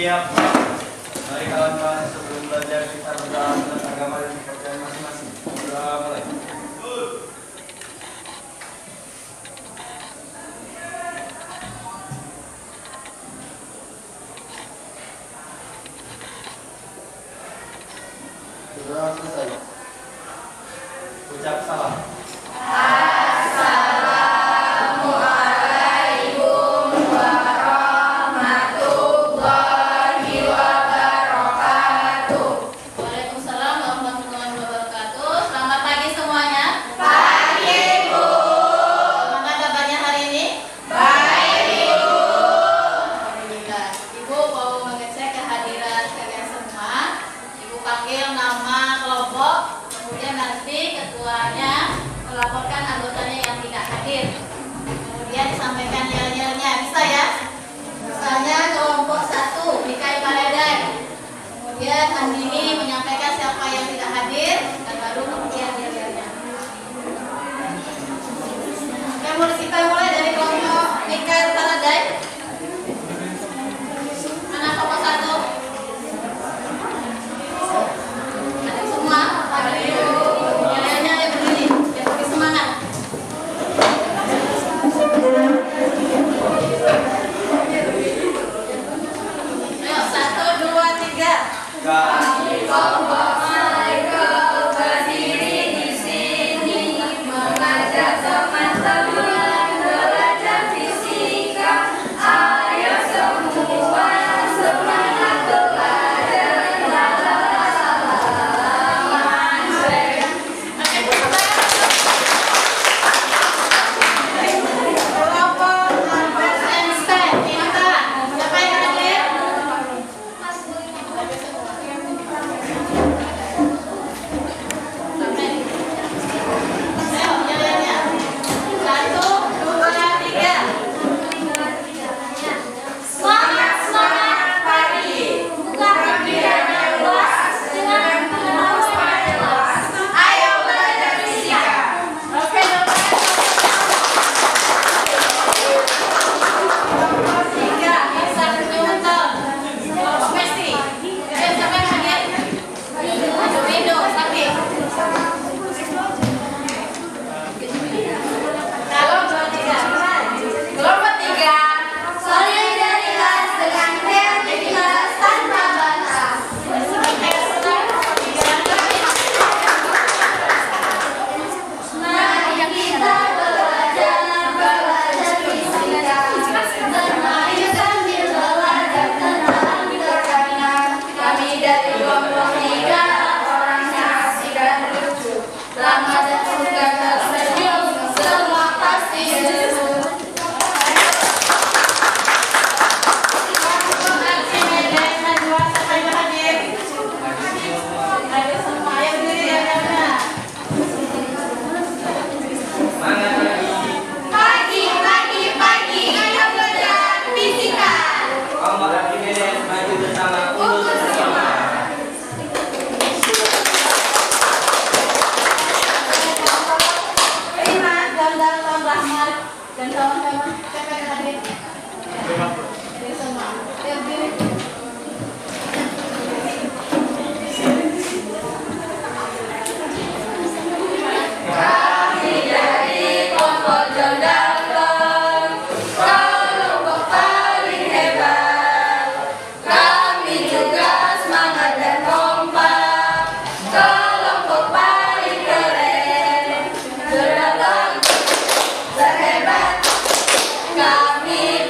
Siap. Mari kawan-kawan sebelum belajar kita berdoa tentang agama dan kepercayaan masing-masing. Berdoa mulai. Berdoa selesai. Ucap salam. Melaporkan anggotanya yang tidak hadir. Kemudian disampaikan yel-yelnya, bisa ya? Misalnya kelompok 1 DKI Paledai. Kemudian Andini menyampaikan siapa yang tidak hadir dan baru kemudian yel-yelnya. Oke, mulai kita mulai dari kelompok DKI Paledai. Mana kelompok 1? Ada semua? Kami kelompok Michael berdiri di sini mengajak teman-teman belajar fisika. Ayo semua semangat belajar. Kelompok Einstein, Tinta, siapa yang hadir? Dan kawan-kawan, siapa yang hadir? Hadir semua. Siap diri. Kami dari kelompok Jondagon, kelompok paling hebat. Kami juga semangat dan kompak, kelompok paling keren. Jondagon terhebat, kami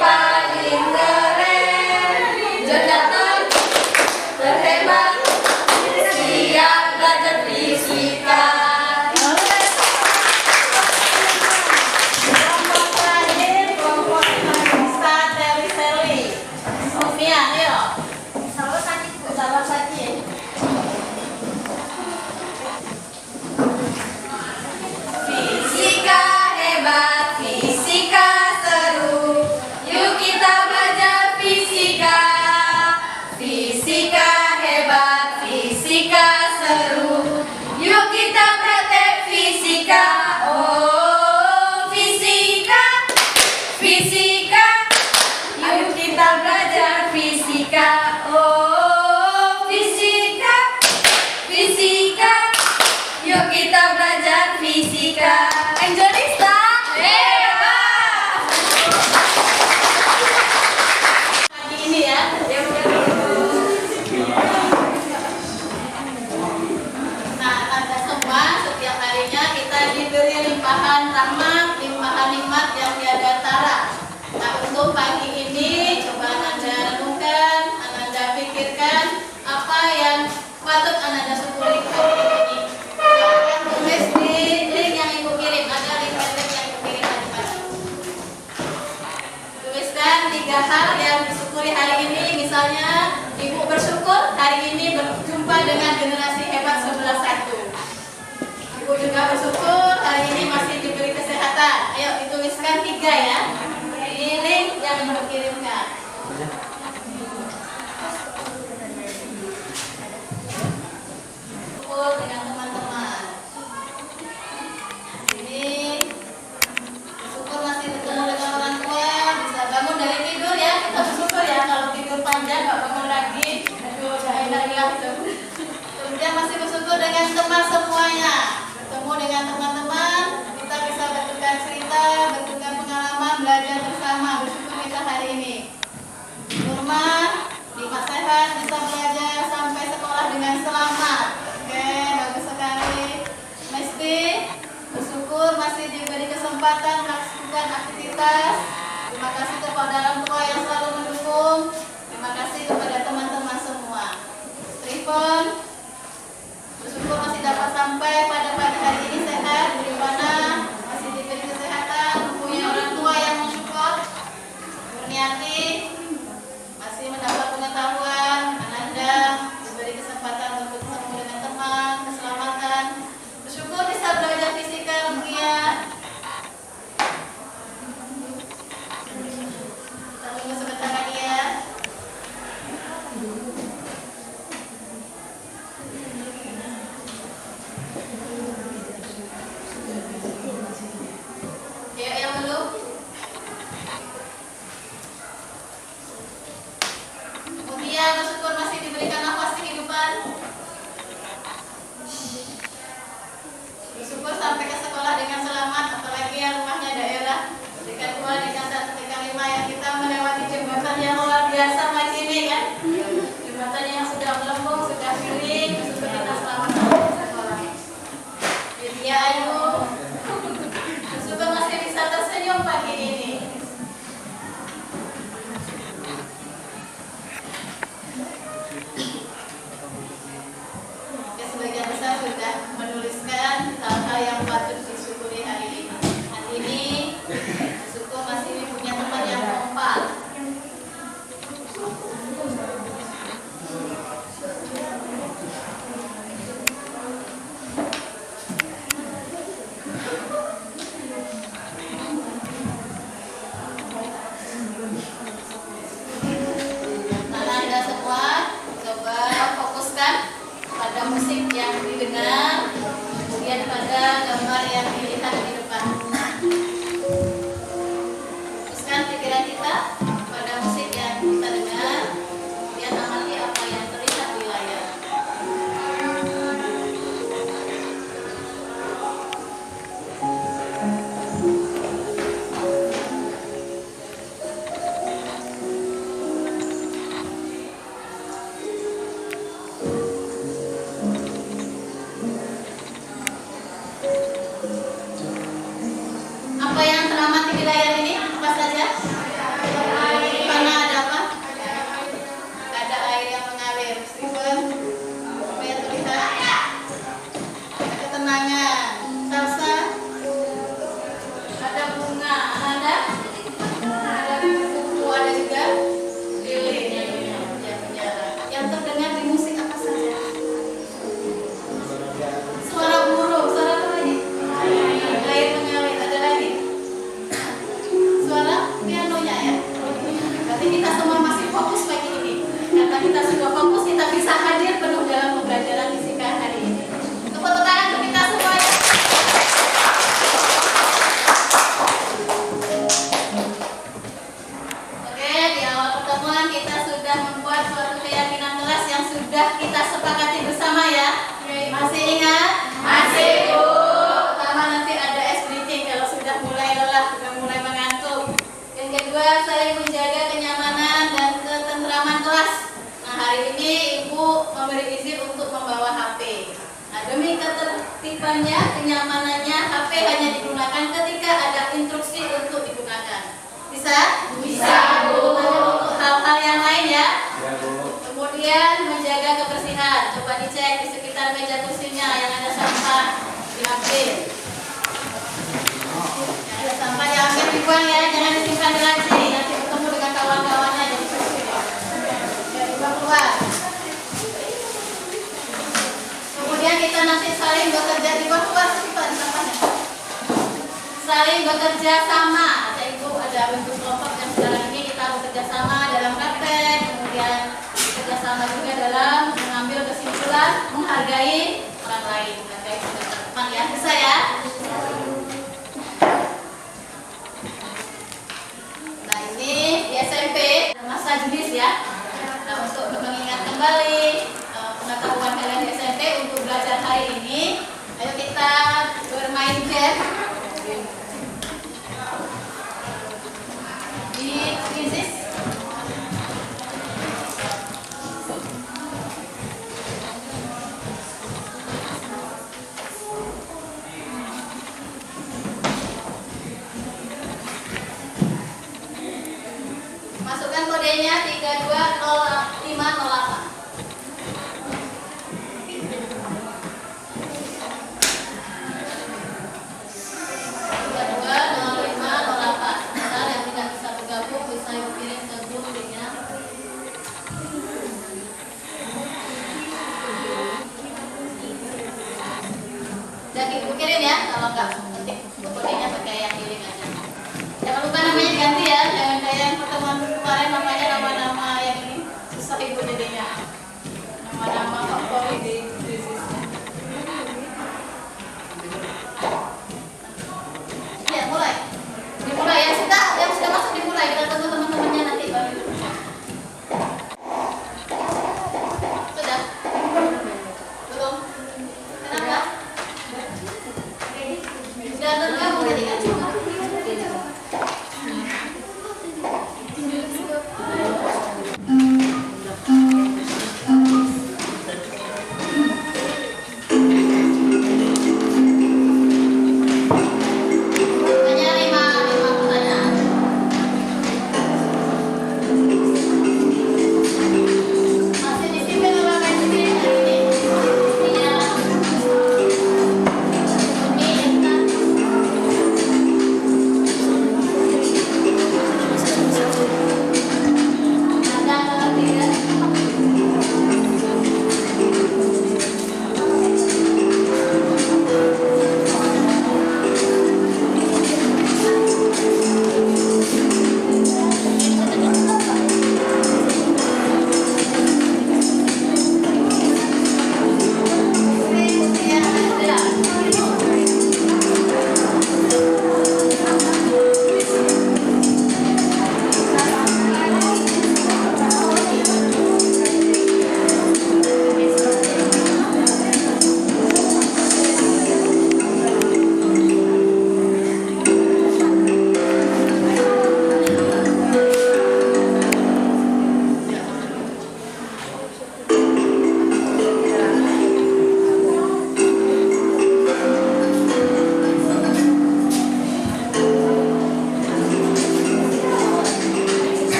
fisika. Yuk kita belajar fisika. Angelista, hebat. Pagi ini ya. Nah, Anda semua setiap harinya kita diberi limpahan rahmat, limpahan nikmat yang tiada tara. Nah, untuk pagi ini coba Anda renungkan, Anda pikirkan apa yang patut Anda syukuri pagi ini. Yang tulis di link yang Ibu kirim, ada link yang Ibu kirim tadi pagi. Tuliskan 3 hal yang disyukuri hari ini. Misalnya, Ibu bersyukur hari ini berjumpa dengan generasi hebat 11-1. Ibu juga bersyukur hari ini masih diberi kesehatan. Ayo dituliskan 3 ya. Di link yang Ibu kirimkan. Bersyukur dengan teman-teman. Ini bersyukur masih bertemu dengan orang tua, bisa bangun dari tidur ya. Kita bersyukur ya, kalau tidur panjang nggak bangun lagi. Aduh, udah hilang itu. Kemudian masih bersyukur dengan teman semuanya. Bertemu dengan teman-teman, kita bisa bertukar cerita, bertukar pengalaman, belajar bersama. Bersyukur kita hari ini. Di rumah, Lima sehat, bisa belajar sampai sekolah dengan selamat. Oke, bagus sekali. Mesti bersyukur masih diberi kesempatan melakukan aktivitas. Terima kasih kepada orang tua yang selalu mendukung. Terima kasih kepada teman-teman semua. Trifon, bersyukur masih dapat sampai pada pagi hari ini sehat, di mana masih diberi kesehatan, punya orang tua yang mensupport. Kurniati masih mendapat pengetahuan, Ananda diberi kesempatan untuk bertemu dengan teman, keselamatan. Bersyukur bisa belajar fisika, rupiah. Kita tunggu sebentar lagi ya. Ya, yang belum. Kemudian bersyukur masih diberikan nafas kehidupan. Bersyukur sampai ke sekolah dengan selamat, apalagi yang rumahnya daerah. Dekat 2, dekat 1, dekat 5 yang kita melewati jembatan yang luar biasa pagi ini kan. Jembatan yang sudah melembung, sudah kering, bersyukur kita selamat sampai ke sekolah. Lydia Ayu, bersyukur masih bisa tersenyum pagi ini. Ya, sebagian besar sudah menuliskan hal-hal yang patut disyukuri hari ini. Hari ini bersyukur masih punya teman yang kompak. Nah, Anda semua coba fokuskan pada musik yang didengar, kemudian pada gambar yang dilihat di depan. Fokuskan pikiran kita pada musik yang kita dengar, kemudian amati apa yang terlihat di layar. Apa yang teramati di layar ini? Apa saja? Di mana ada apa? Ada air yang mengalir. Steven, apa yang terlihat? Ada ketenangan. Salsa, ada bunga. Ada? Ada buku, ada juga lilin yang berjalan. Yang terdengar di musik apa saja? Suara burung, suara apa lagi? Air mengalir, ada lagi? Suara pianonya ya. Berarti kita semua masih fokus pagi ini. Karena kita sudah fokus, kita bisa hadir penuh dalam pembelajaran fisika hari ini. Tepuk tangan untuk kita semua ya. ketertibannya, kenyamanannya, HP hanya digunakan ketika ada instruksi untuk digunakan. Bisa? Bisa, Bu. Untuk hal-hal yang lain ya. Ya, Bu. Kemudian menjaga kebersihan. Coba dicek di sekitar meja kursinya yang ada sampah diambil. Yang ada sampah diambil dibuang ya, jangan disimpan di laci. Nanti bertemu dengan kawan-kawannya jadi bersih. Ya, dibuang keluar. Kemudian kita nanti saling bekerja di luar cepat sampahnya. Saling bekerja sama. Ada ibu, ada bentuk kelompok yang sekarang ini kita bekerja sama dalam praktek, kemudian bekerja sama juga dalam mengambil kesimpulan, menghargai orang lain, menghargai teman ya. Bisa ya? Nah ini di SMP masa jenis ya. Nah untuk mengingat kembali pengetahuan kalian di SMP untuk belajar hari ini, ayo kita bermain game di Quizzes. Masukkan kodenya 320508. 320508. Ntar yang tidak bisa bergabung bisa kirim ke grup linknya. Jadi ibu kirim ya, kalau nggak ketik kodenya pakai yang kirim aja. Jangan lupa namanya ganti ya, jangan kayak yang pertemuan kemarin namanya nama-nama yang ini susah ibu jadinya. Nama-nama favorit di Quizesnya. Ya mulai, dimulai ya sudah, yang sudah masuk dimulai. Kita tunggu teman-temannya nanti baru. Sudah? Belum? Kenapa? Sudah tergabung tadi kan?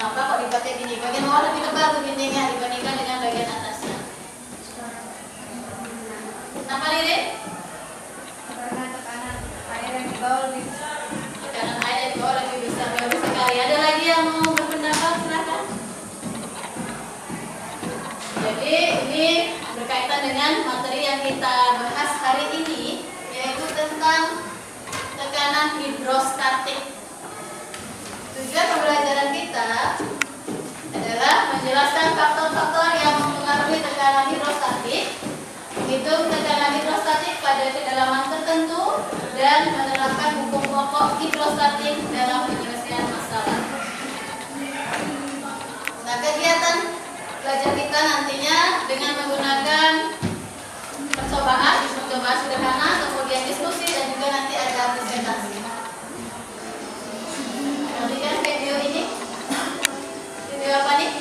Kenapa kok dipakai gini? Bagian bawah lebih tebal dindingnya dibandingkan dengan bagian atasnya. Kenapa Lirin? Karena tekanan air yang di bawah lebih besar. Tekanan air yang di bawah lebih besar. Bagus sekali. Ada lagi yang mau berpendapat? Silakan. Jadi ini berkaitan dengan materi yang kita bahas hari ini, yaitu tentang tekanan hidrostatik. Tujuan pembelajaran kita adalah menjelaskan faktor-faktor yang mempengaruhi tekanan hidrostatik, menghitung tekanan hidrostatik pada kedalaman tertentu, dan menerapkan hukum pokok hidrostatik dalam penyelesaian masalah. Nah, kegiatan belajar kita nantinya dengan menggunakan percobaan sederhana, kemudian diskusi, dan juga nanti ada presentasi. Perhatikan video ini. Video apa nih?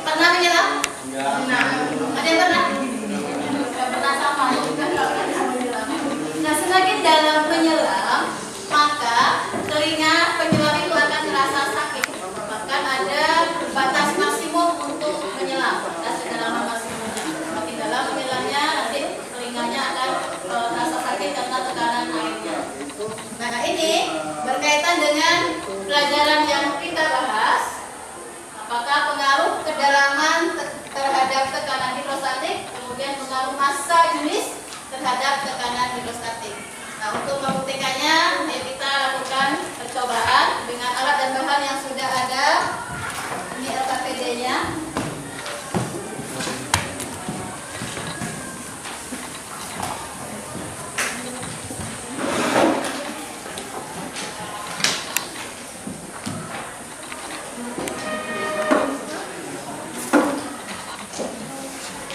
Pernah menyelam? Ada yang pernah? Tidak pernah sama, juga nggak pernah menyelam. Nah, semakin dalam menyelam, maka telinga penyelam itu akan terasa sakit. Bahkan ada batas maksimum untuk menyelam, batas kedalaman maksimumnya. Semakin dalam menyelamnya, nanti telinganya akan terasa sakit karena tekanan airnya. Nah, ini berkaitan dengan pelajaran yang kita bahas. Apakah pengaruh kedalaman terhadap tekanan hidrostatik, kemudian pengaruh massa jenis terhadap tekanan hidrostatik. Nah, untuk membuktikannya, kita lakukan percobaan dengan alat dan bahan yang sudah ada. Ini LKPD-nya.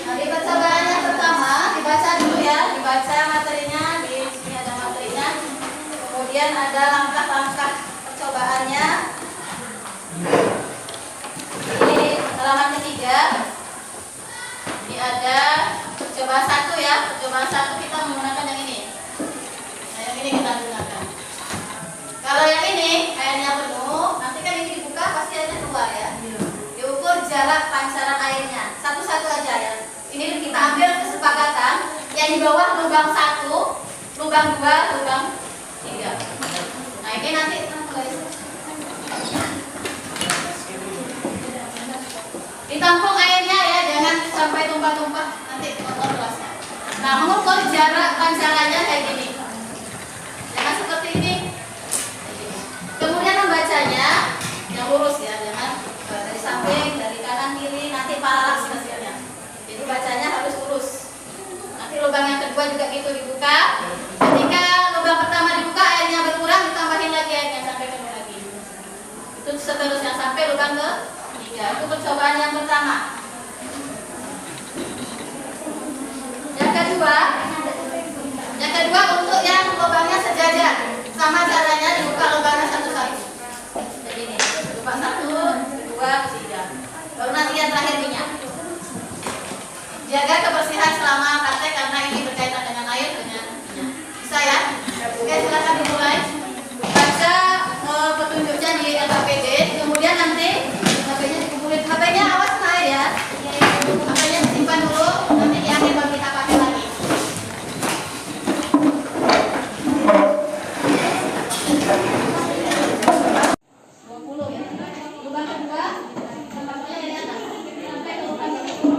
Nah, di percobaan yang pertama, dibaca dulu ya, dibaca materinya, di sini ada materinya. Kemudian ada langkah-langkah percobaannya. Ini halaman ketiga. Ini ada percobaan 1 ya. Percobaan 1 kita menggunakan yang ini. Nah, yang ini kita gunakan. Kalau yang ini airnya penuh, nanti kan ini dibuka pasti airnya keluar ya. Diukur jarak pancaran airnya. Satu-satu aja ya. Ini kita ambil kesepakatan yang di bawah lubang 1, lubang 2, lubang 3. Nah, ini nanti ditampung airnya ya, jangan sampai tumpah-tumpah, nanti kotor gelasnya. Nah, mengukur jarak pancarannya kayak gini. Jangan seperti ini. Kemudian membacanya yang lurus ya, jangan dari samping, dari kanan kiri, nanti paralaks hasilnya. Jadi bacanya harus lurus. Nanti lubang yang kedua juga gitu dibuka. Ketika lubang pertama dibuka, airnya berkurang, ditambahin lagi airnya sampai penuh lagi. Itu seterusnya sampai lubang ke-3. Itu percobaan yang pertama. Yang kedua untuk yang lubangnya sejajar, sama caranya dibuka lubangnya satu-satu. Jadi ini, buka 1, 2, 3. Baru nanti yang terakhir minyak. Jaga kebersihan selama praktek karena ini berkaitan dengan air dengan minyak. Bisa ya? Oke, silakan dimulai. Baca petunjuknya di LKPD, kemudian nanti HP-nya dikumpulin. HP-nya awas kena air ya. HP-nya disimpan dulu, nanti di akhir baru kita pakai lagi. Lubang kedua, tempatnya dari atas sampai ke lubang kedua.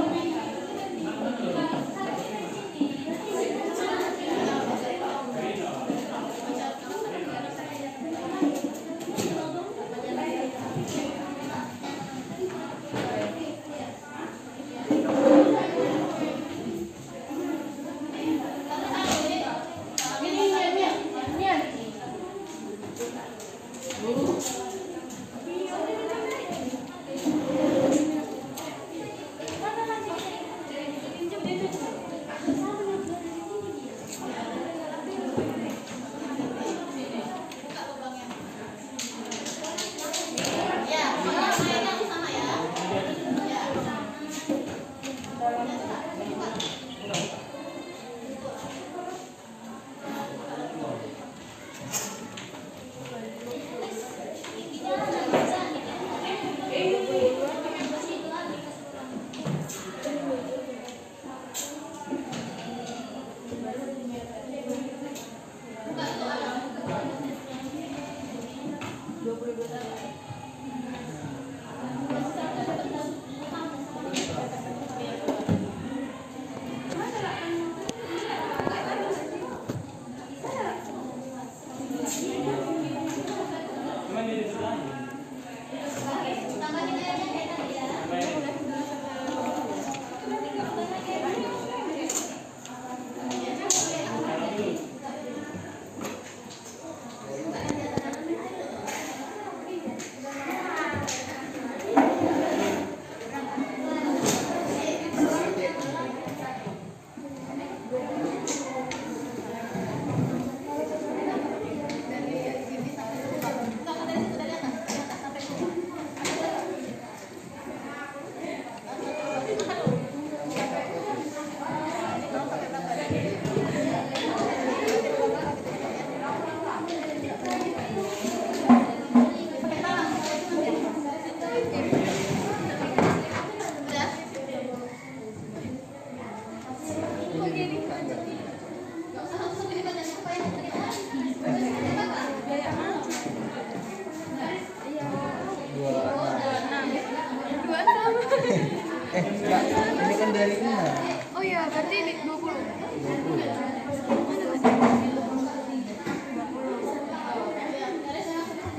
Enggak, ini kan dari 6. Oh iya, berarti 20. 20.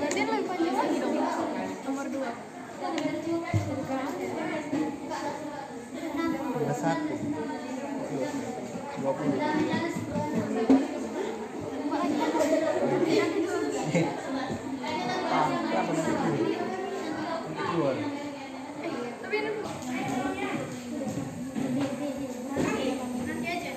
Berarti yang lebih panjang lagi dong. Nomor 2. Ada 1. 20. Tapi ini nanti aja.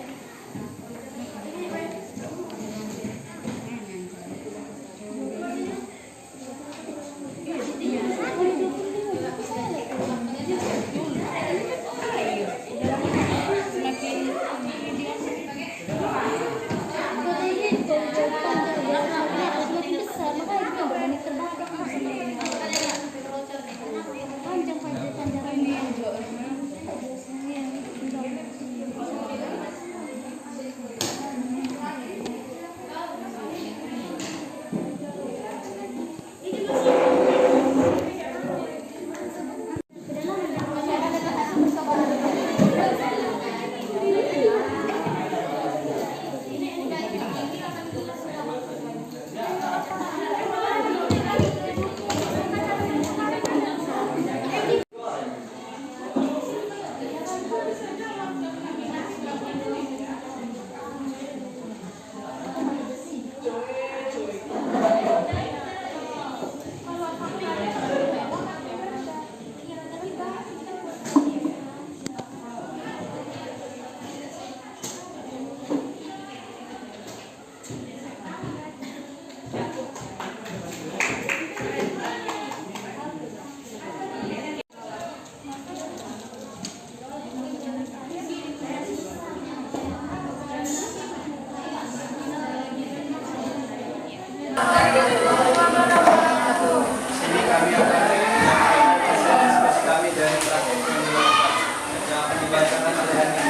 Sini kami akan diskusi kami dari praktek yang akan dibacakan oleh Hani.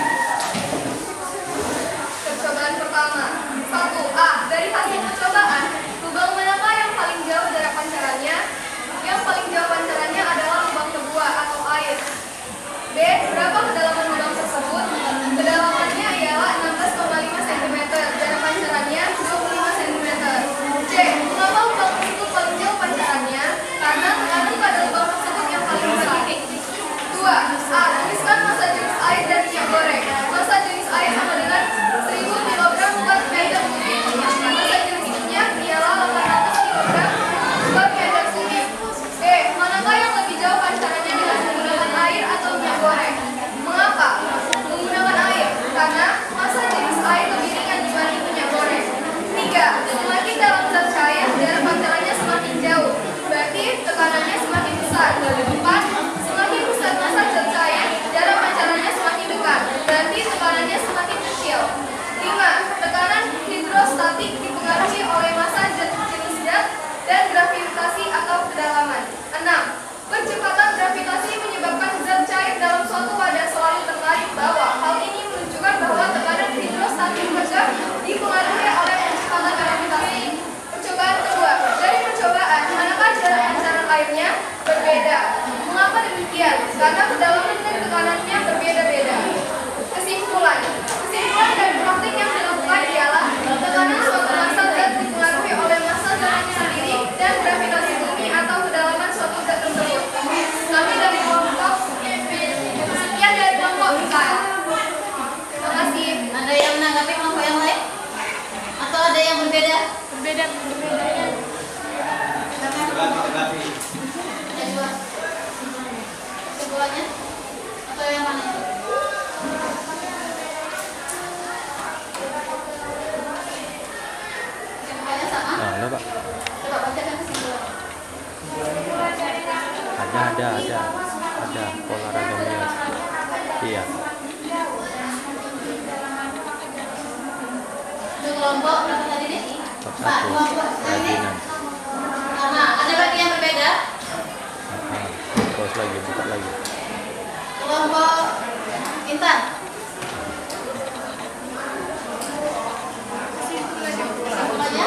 Percobaan pertama 1A. Dari hasil percobaan, lubang manakah yang paling jauh jarak pancarannya? Yang paling jauh pancarannya adalah lubang kedua atau air. B. Berapa kedalaman lubang tersebut? Kedalamannya ialah 16,5 cm, jarak pancarannya 25 cm. C. Mengapa lubang tersebut paling jauh pancarannya? Karena tekanan pada lubang tersebut yang paling besar. 2. A. Tuliskan massa jenis air dan minyak goreng. Massa jenis air sama dengan 1000 kg per meter kubik. Massa jenis minyak ialah 800 kg per meter kubik. B. Manakah yang lebih jauh pancarannya dengan menggunakan air atau minyak goreng? Mengapa? Menggunakan air karena massa jenis air lebih ringan dibanding minyak goreng. 3. Semakin dalam zat cair, jarak pancarannya semakin jauh, berarti tekanannya semakin besar. 4. Semakin besar massa zat cair, jarak pancarannya semakin dekat, berarti tekanannya semakin kecil. 5. Tekanan hidrostatik dipengaruhi oleh massa zat jenis zat dan gravitasi atau kedalaman. 6. Percepatan gravitasi menyebabkan zat cair dalam suatu wadah selalu tertarik bawah. Hal ini menunjukkan bahwa tekanan hidrostatik juga dipengaruhi oleh percepatan gravitasi. Percobaan kedua. Dari percobaan, manakah jarak pancaran airnya? Berbeda. Mengapa demikian? Karena kedalaman dan tekanannya berbeda-beda. Kesimpulan. Kesimpulan dari praktik yang dilakukan ialah tekanan suatu massa zat dipengaruhi oleh massa zatnya sendiri dan gravitasi bumi atau kedalaman suatu zat tersebut. Kami dari kelompok sekian dari kelompok IKL. Terima kasih. Ada yang menanggapi kelompok yang lain? Atau ada yang berbeda? Berbeda. Tetapi Yang dua. Kesimpulannya? Atau yang mana? Kesimpulannya sama? Ada pak? Coba bacakan kesimpulan. Ada olahraga biasa. Iya. Untuk kelompok berapa tadi nih? Kelompok 1. Kelompok tadi. Kerajinan. Ada lagi yang berbeda? Terus lagi, buka lagi. Kelompok Intan. Kesimpulannya?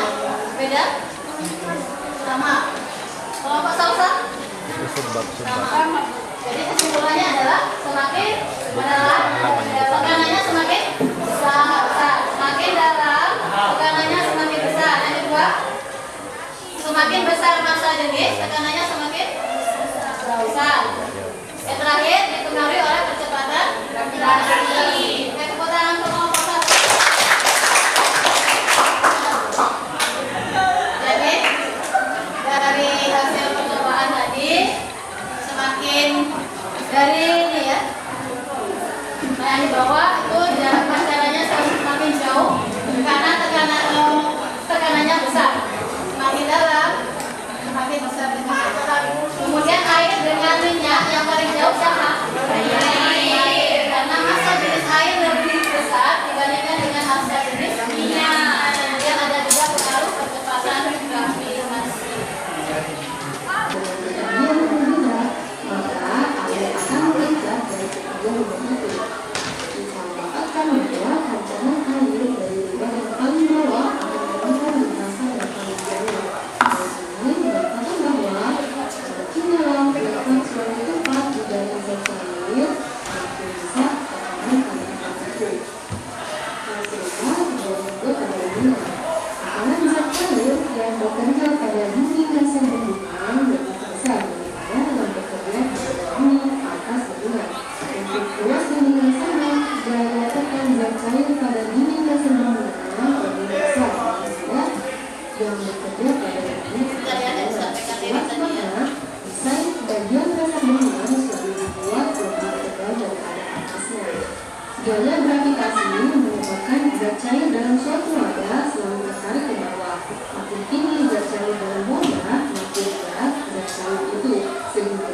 gravitasi menyebabkan zat cair dalam suatu wadah selalu tertarik ke bawah. Makin tinggi zat cair dalam wadah, makin berat zat cair itu, sehingga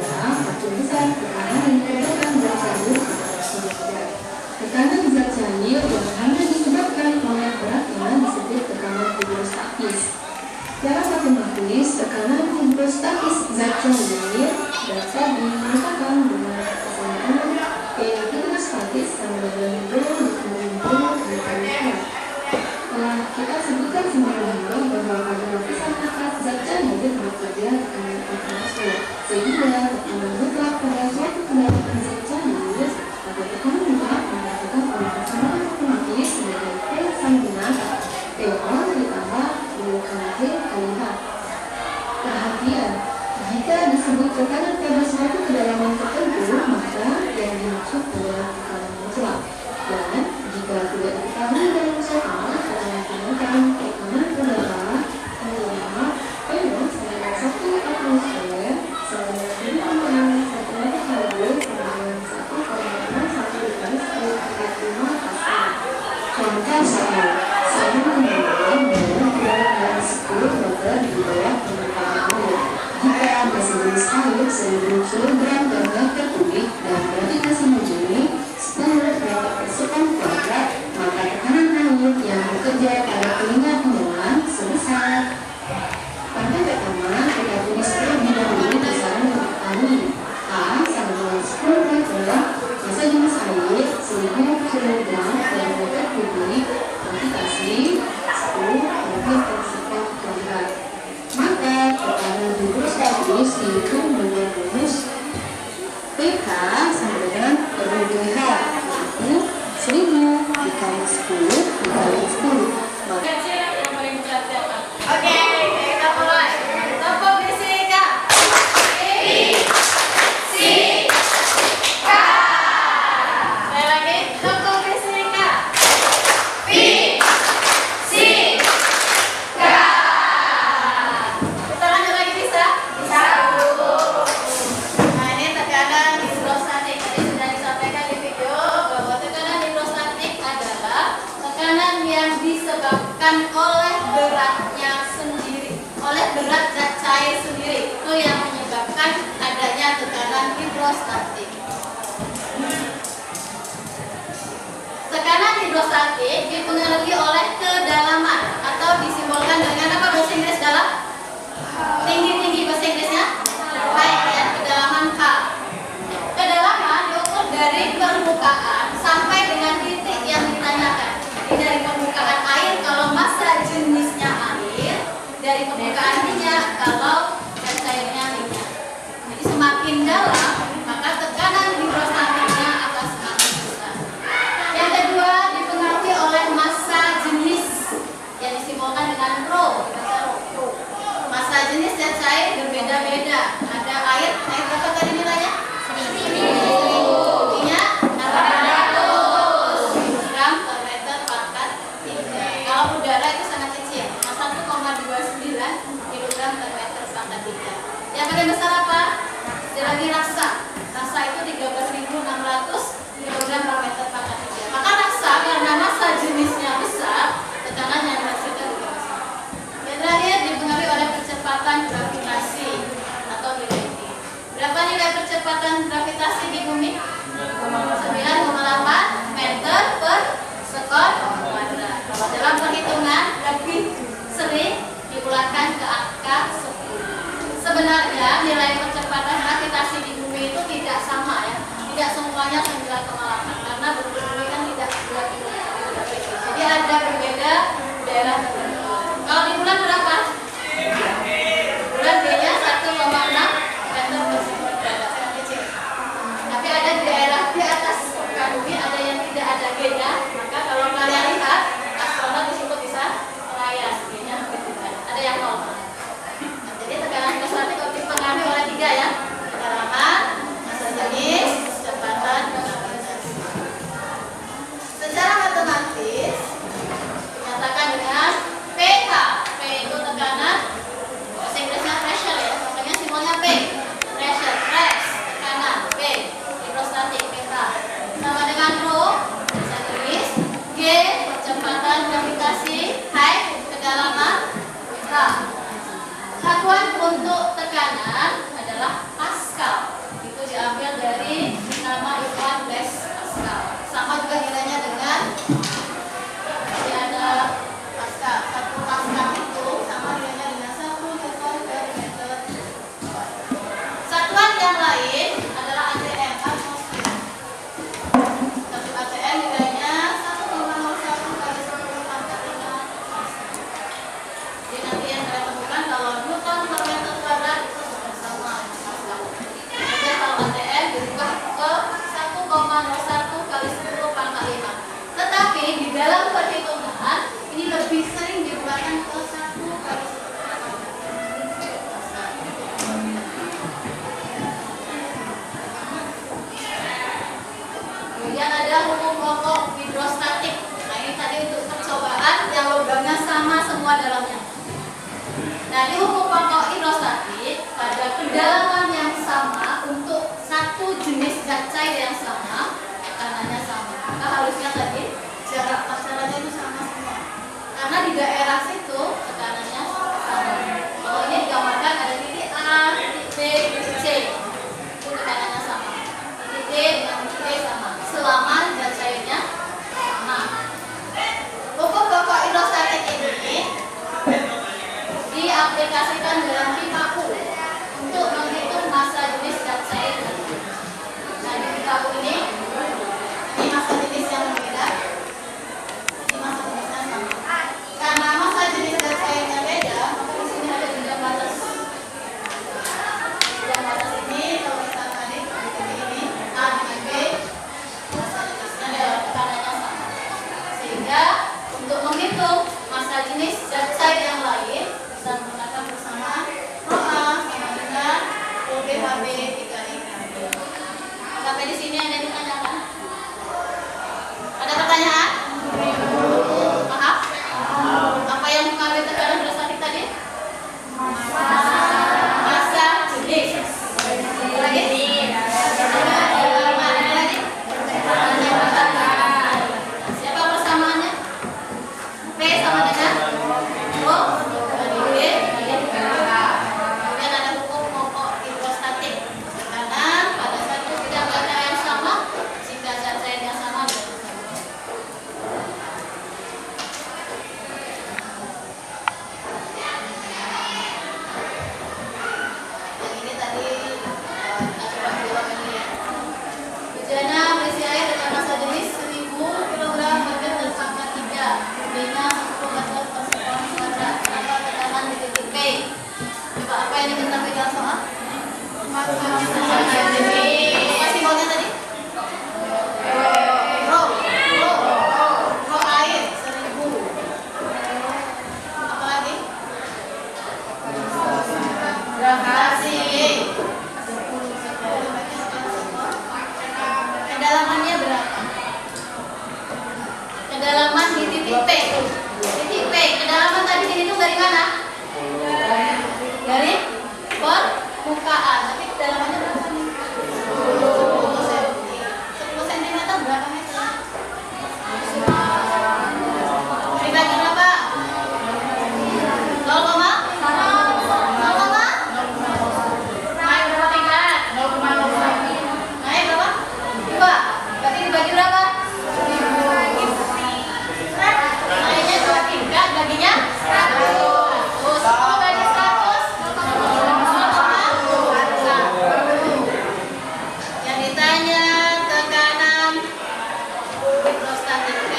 makin besar tekanan yang diberikan zat cair pada suatu wadah. Tekanan zat cair yang hanya disebabkan oleh beratnya disebut tekanan hidrostatis. Secara matematis, tekanan hidrostatis zat cair dapat dinyatakan dengan kesamaan hidrostatis sama dengan Telah kita sebutkan sebelumnya bahwa pada lapisan atas zat cair bekerja tekanan atmosfer, sehingga tekanan mutlak pada suatu kedalaman zat cair pada tekanan mutlak mengatakan oleh kesamaan matematis sebagai T sama dengan T0 ditambah dua T kali H. Perhatian, jika disebut tekanan pada suatu kedalaman tertentu, maka yang dimaksud adalah tekanan mutlak. Dan jika tidak diketahui dalam soal, menggunakan tekanan udara adalah P0 sama dengan 1 atmosfer sama dengan 1 karbon sama dengan 1,61 dikali 10⁵ Pascal. Contoh soal, saya menggunakan dalam 10 meter di bawah permukaan air. Jika masih jenis air 1000 kg per meter kubik dan gravitasinya G 10 meter per sekon kuadrat, maka tekanan air yang bekerja pada telinga penyelam sebesar. Pada pertama, kita tulis terlebih dahulu besaran yang diketahui. A sama dengan 10 meter, masa jenis air 1000 kg per meter kubik, gravitasi 10 meter per sekon kuadrat. Maka tekanan hidrostatis dihitung dengan rumus PK sama dengan RUGH, yaitu 1000 dikali 10 dikali 10. Kecil yang paling berat siapa? Oke, kita mulai. Toko fisika. Fisika. Sekali lagi, toko fisika. Fisika. Kita lanjut lagi bisa? Bisa. Nah, ini tekanan hidrostatik. Tadi sudah disampaikan di video bahwa tekanan hidrostatik adalah tekanan yang disebabkan oleh beratnya sendiri, oleh berat zat cair sendiri. Itu yang menyebabkan adanya tekanan hidrostatik. Tekanan hidrostatik dipengaruhi oleh kedalaman atau disimbolkan dengan apa bahasa Inggris dalam? Tinggi-tinggi bahasa Inggrisnya? Baik ya, kedalaman K. Kedalaman diukur dari permukaan sampai dengan titik yang ditanyakan. Dari permukaan air kalau massa jenisnya air, dari permukaan minyak kalau zat cairnya minyak. Jadi semakin dalam maka tekanan hidrostatiknya akan semakin besar. Yang kedua dipengaruhi oleh massa kanan adalah Pascal. Itu diambil dari nama Johann Blaise Pascal. Sama juga nilainya dengan ini ada Pascal. 1 Pascal itu sama nilainya dengan 1 Newton per meter. Satuan yang lain adalah ATM, atmosfer. 1 ATM nilainya 1,01 kali 10 pangkat 5 Pascal. Jadi nanti yang kalian temukan kalau Newton per meter kuadrat itu sama Pascal. Jadi kalau ATM dirubah ke 1,01 kali 10 pangkat 5. Tetapi di dalam perhitungan ini lebih sering digunakan ke 1 kali 10 pangkat 5. Kemudian ada hukum pokok hidrostatik. Nah ini tadi untuk percobaan yang logamnya sama semua dalamnya. Nah di hukum pokok hidrostatik pada kedalaman yang sama untuk satu jenis zat cair yang sama, tekanannya sama. Maka harusnya tadi jarak pasarannya itu sama semua. Karena di daerah situ tekanannya sama. Kalau ini digambarkan ada titik A, titik B, titik C. Itu tekanannya sama. Titik D dengan titik E sama. Selama zat cairnya sama. Hukum pokok hidrostatik ini diaplikasikan dalam pipa U untuk menghitung massa jenis zat cair. Nah di pipa U ini massa jenis yang berbeda, ini massa jenisnya sama. Karena massa jenis zat cairnya beda, maka di sini ada bidang batas. Bidang batas ini kalau misalkan di titik ini A dengan B, massa jenisnya adalah tekanannya sama. Sehingga untuk menghitung massa jenis zat cair yang lain bisa menggunakan persamaan Rho A sama dengan Rho BHB dikali KB. Sampai di sini ada yang ditanyakan? Ada pertanyaan? Maaf? Apa yang mengambil tekanan hidrostatik tadi? Massa jenis. Lagi? Ada lagi? Siapa persamaannya? P sama dengan Rho kali B kali K. Kemudian ada hukum pokok hidrostatik. Tekanan pada satu bidang data yang sama jika zat cair yang sama dengan sama. Yang ini tadi kita coba dua kali ya. Bejana berisi air dengan massa jenis 1000 kg per meter pangkat 3. B-nya 10 meter per sekon kuadrat. Tanpa tekanan di titik P. Coba apa yang diketahui dalam soal? Massa jenis. Apa simbolnya tadi? Rho air 1000. Apa lagi? Gravitasi. Kedalamannya berapa? Kedalaman di titik P. Titik P. Kedalaman tadi dihitung dari mana? Dari permukaan. Tapi kedalamannya berapa nih? 10 cm. 10 cm berapa meter? Dibagi berapa? 0, naik berapa tingkat? Naik berapa? 2. Berarti dibagi berapa? Naiknya 2 tingkat, baginya 100. 10 bagi 100 yang ditanya tekanan hidrostatik P.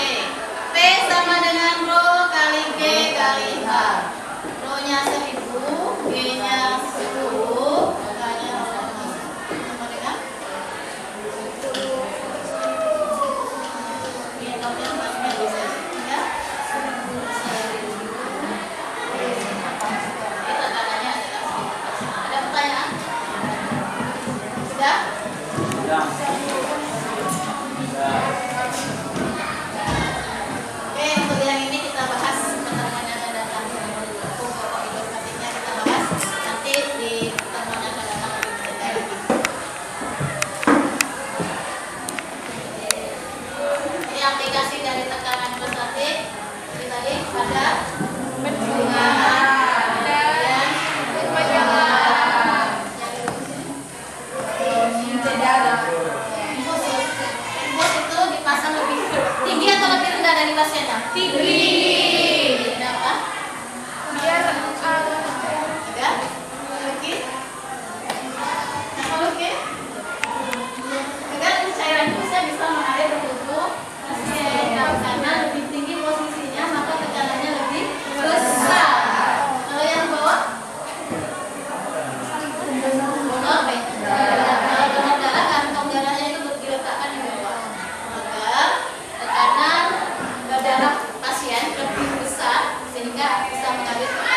P sama dengan Rho kali G kali H. Rho-nya 1000, G-nya 10, H-nya sama dengan ada pertanyaan? Sudah? Oke, untuk yang ini kita bahas pertemuan yang akan datang. Hukum pokok hidrostatiknya kita bahas nanti di pertemuan yang akan datang lebih detail. Ini aplikasi dari penjelasannya? Tinggi. Kenapa? Biar Ada? Oke. Oke. Agar cairan itu bisa mengalir ke tubuh. Karena lebih tinggi posisinya, maka tekanannya lebih besar. Kalau yang bawah? Oke. Kalau donor darah, kantong darahnya itu diletakkan di bawah. Agar tekanan darah pasien lebih besar sehingga bisa mengalir ke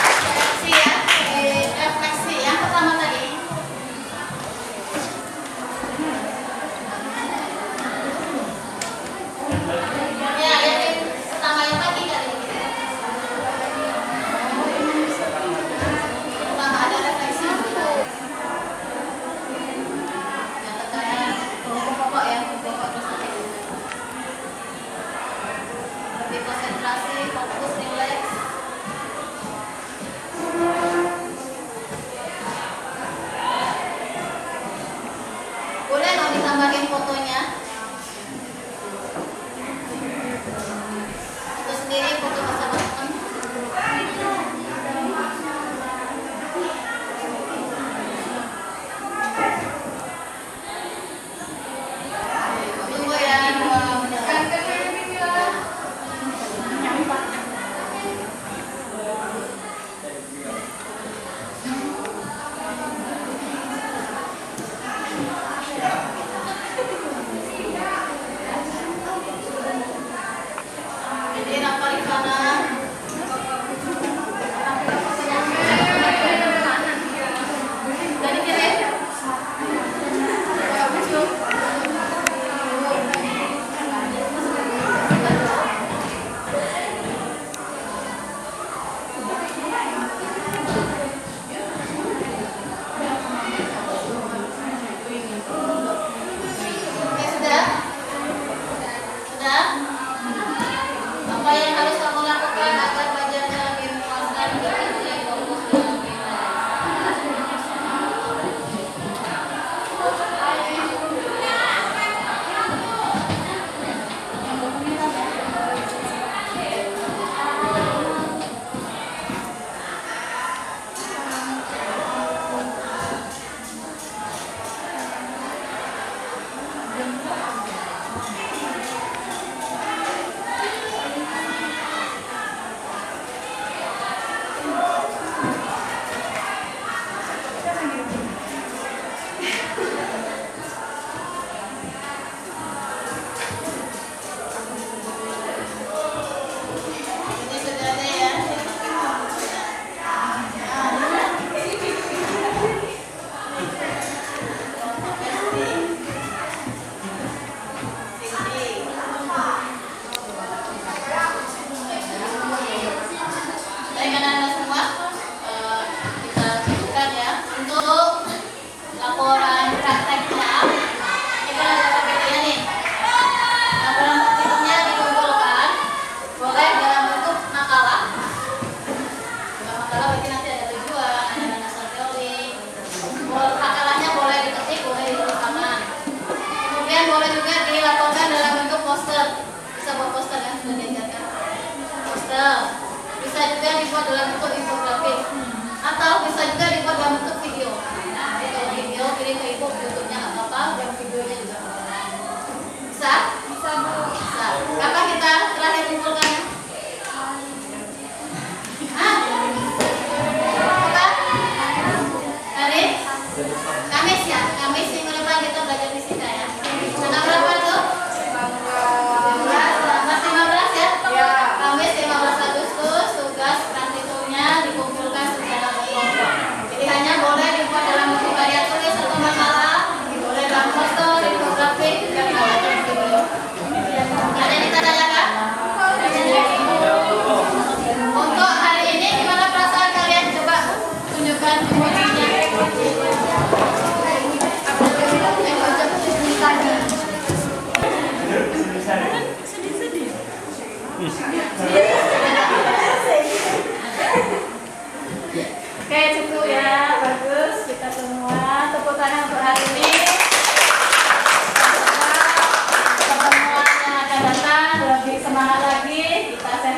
refleksi ya, refleksi yang pertama tadi. Ya, yang pertama yang pagi kali ini. Pertama ada refleksi dulu. Yang tekanan pokok ya, pokok terus nanti. Lebih konsentrasi, fokus, rileks. Boleh dong ditambahin fotonya. Itu sendiri foto bersama teman. Tunggu ya, 2 menit. Jadi apa di sana? Dari kiri. Oke, sudah? Sudah? Apa yang harus kamu lakukan agar belajarnya lebih memuaskan, lebih fokus dan lebih ini sudah ada ya. Baik anak-anak semua, kita cukupkan ya. Untuk laporan prakteknya, kita ada PPT-nya nih. Laporan prakteknya dikumpulkan, boleh dalam bentuk makalah. Dalam makalah berarti nanti ada tujuan, ada dasar teori. Makalahnya boleh diketik, boleh ditulis tangan. Kemudian boleh juga dilaporkan dalam bentuk poster. Bisa buat poster yang sudah diajarkan. Poster. Bisa juga dibuat dalam bentuk infografis. Atau bisa juga dibuat dalam bentuk video. Kalau video, kirim ke ibu YouTube-nya nggak apa-apa, dan videonya juga boleh. Bisa? Bisa, Bu. Bisa. Kapan kita terakhir kumpulkannya? Hah? Kapan? Hari? Kamis ya? Kamis minggu depan kita belajar fisika ya. Tanggal berapa tuh? 15 ya? Iya. Kamis 15 Agustus, tugas praktikumnya dikumpulkan secara kelompok. Jadi hanya boleh dibuat dalam bentuk karya tulis atau makalah, boleh dalam poster, infografik, dan dalam video.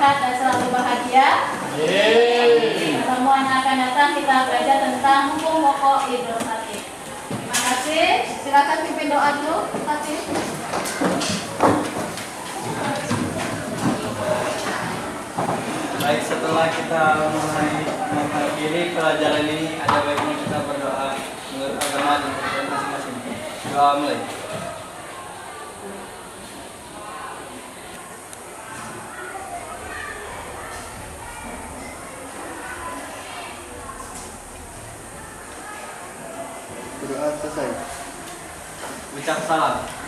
sehat dan selalu bahagia. Pertemuan yang akan datang kita belajar tentang hukum pokok Idul Khatib. Terima kasih. Silakan pimpin doa dulu, Khatib. Baik, setelah kita mengakhiri pelajaran ini, ada baiknya kita berdoa menurut agama dan kepercayaan masing-masing. Doa mulai. Berdoa selesai. Ucap salam.